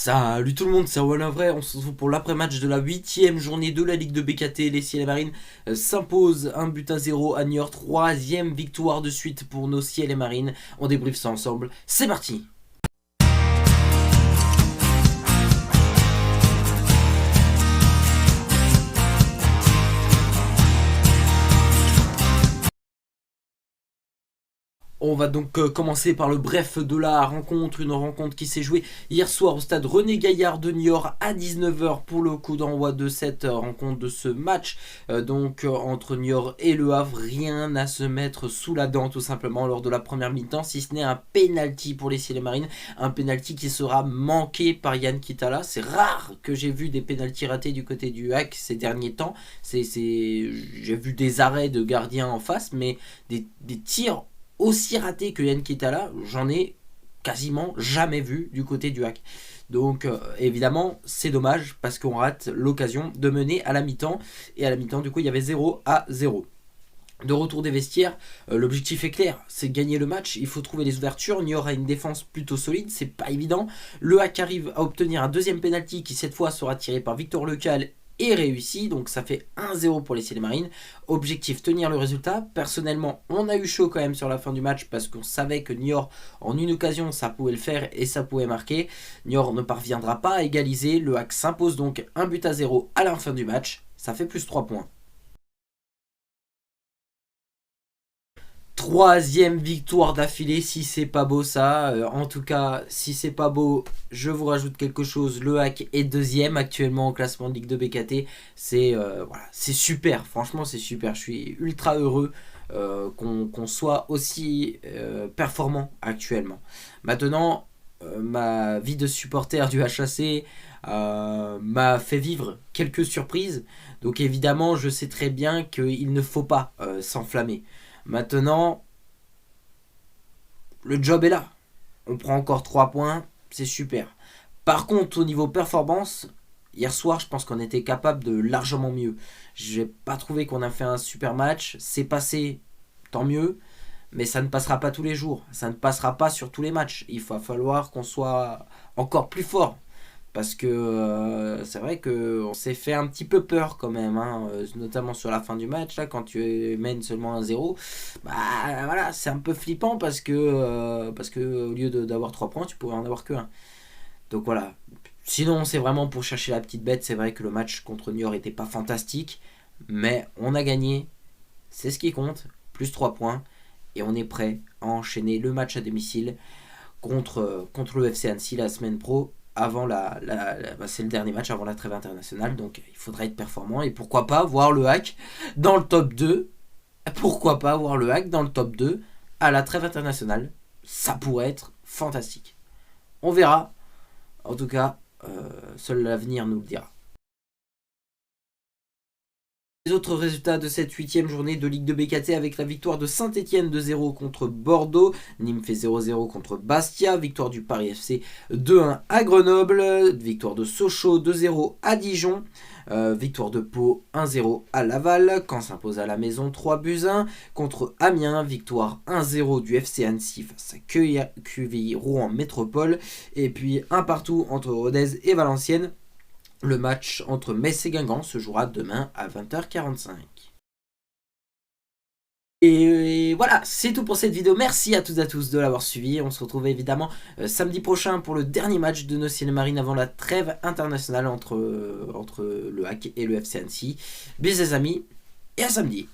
Salut tout le monde, c'est Erwan Vrai, on se retrouve pour l'après-match de la 8ème journée de la Ligue de BKT. Les Ciel et Marines s'imposent 1-0 à Niort, 3ème victoire de suite pour nos Ciel et Marines. On débriefe ça ensemble, c'est parti. On va donc commencer par le bref de la rencontre, une rencontre qui s'est jouée hier soir au stade René Gaillard de Niort à 19h pour le coup d'envoi de cette rencontre, de ce match entre Niort et Le Havre. Rien à se mettre sous la dent tout simplement lors de la première mi-temps, si ce n'est un penalty pour les Ciel et Marines, un penalty qui sera manqué par Yann Kitala. C'est rare que j'ai vu des penaltys ratés du côté du HAC ces derniers temps. J'ai vu des arrêts de gardiens en face, mais des tirs aussi raté que Yann Kitala, j'en ai quasiment jamais vu du côté du HAC. Donc évidemment c'est dommage parce qu'on rate l'occasion de mener à la mi-temps. Et à la mi-temps du coup il y avait 0-0. De retour des vestiaires, l'objectif est clair, c'est gagner le match, il faut trouver les ouvertures. Niort a une défense plutôt solide, c'est pas évident. Le HAC arrive à obtenir un deuxième penalty qui cette fois sera tiré par Victor Lecal et réussi, donc ça fait 1-0 pour les Ciel et Marines. Objectif, tenir le résultat. Personnellement, on a eu chaud quand même sur la fin du match parce qu'on savait que Niort, en une occasion, ça pouvait le faire et ça pouvait marquer. Niort ne parviendra pas à égaliser. Le HAC s'impose donc 1-0 à la fin du match. Ça fait plus 3 points. Troisième victoire d'affilée, si c'est pas beau ça. En tout cas, si c'est pas beau, je vous rajoute quelque chose. Le HAC est deuxième actuellement au classement de Ligue de BKT. C'est super, franchement c'est super. Je suis ultra heureux qu'on soit aussi performant actuellement. Maintenant, ma vie de supporter du HAC m'a fait vivre quelques surprises. Donc évidemment, je sais très bien qu'il ne faut pas s'enflammer. Maintenant, le job est là. On prend encore 3 points, c'est super. Par contre, au niveau performance, hier soir, je pense qu'on était capable de largement mieux. Je n'ai pas trouvé qu'on a fait un super match. C'est passé, tant mieux. Mais ça ne passera pas tous les jours. Ça ne passera pas sur tous les matchs. Il va falloir qu'on soit encore plus fort. Parce que c'est vrai qu'on s'est fait un petit peu peur quand même, hein, notamment sur la fin du match, là, quand tu mènes seulement 1-0. Bah voilà, c'est un peu flippant parce que au lieu d'avoir 3 points, tu pourrais en avoir que 1. Donc voilà. Sinon, c'est vraiment pour chercher la petite bête. C'est vrai que le match contre Niort n'était pas fantastique, mais on a gagné. C'est ce qui compte. Plus 3 points. Et on est prêt à enchaîner le match à domicile contre le FC Annecy la semaine pro. C'est le dernier match avant la trêve internationale, donc il faudra être performant. Et pourquoi pas voir le HAC dans le top 2. Pourquoi pas voir le HAC dans le top 2 à la trêve internationale. Ça pourrait être fantastique. On verra. En tout cas, seul l'avenir nous le dira. Les autres résultats de cette 8ème journée de Ligue de BKT avec la victoire de Saint-Etienne 2-0 contre Bordeaux, Nîmes fait 0-0 contre Bastia, victoire du Paris FC 2-1 à Grenoble, victoire de Sochaux 2-0 à Dijon, victoire de Pau 1-0 à Laval, Caen s'impose à la maison 3-1 contre Amiens, victoire 1-0 du FC Annecy face à QVI Rouen Métropole, et puis un partout entre Rodez et Valenciennes. Le match entre Metz et Guingamp se jouera demain à 20h45. Et voilà, c'est tout pour cette vidéo. Merci à toutes et à tous de l'avoir suivi. On se retrouve évidemment samedi prochain pour le dernier match de nos Ciel et Marines avant la trêve internationale entre le HAC et le FC Annecy. Bisous les amis et à samedi.